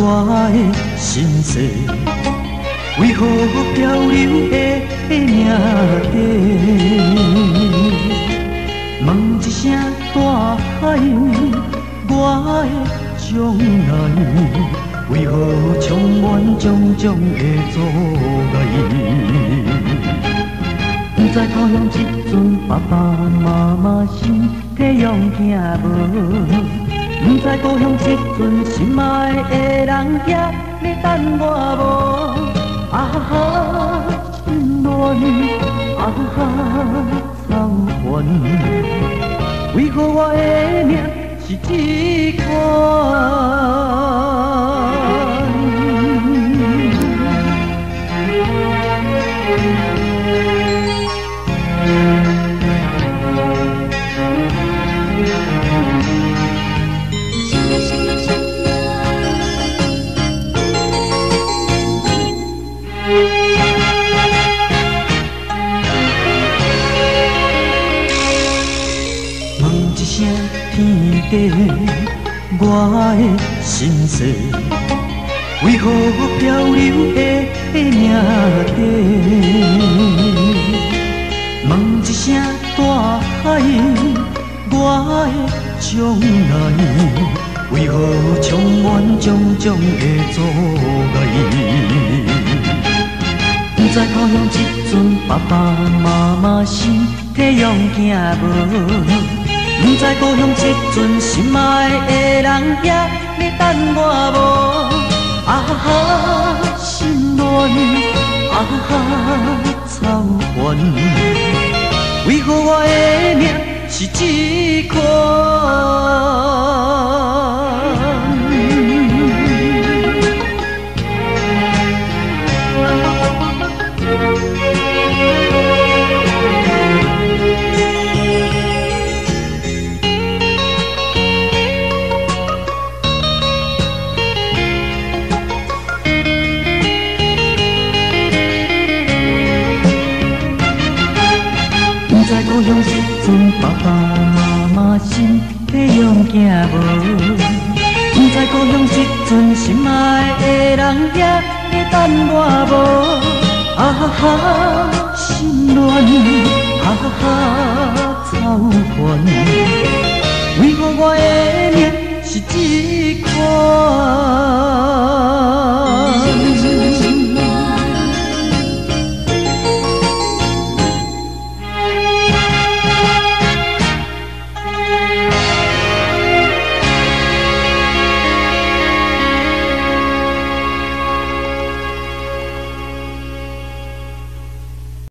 我的心事，为何漂流的命底？问一声大海，我的将来，为何充满种种的阻碍？不知故乡这阵爸爸妈妈身体勇行无？不知故乡这阵心爱的人也咧等我无？啊哈，心乱，啊哈，草原，为何我的命是这款？我的心事，为何漂流的命底？问一声大海，我的将来，为何充满种种的阻碍？不知故乡这阵爸爸妈妈身体勇行无？不知故乡这阵心爱的人也咧等我无？啊哈，心乱，啊哈，草原，为何我的命是这款？故乡这阵爸爸妈妈身体勇行无？不知故乡这阵心爱的人也咧等我无？啊哈，心乱，啊哈，草原，为何我的命是这款？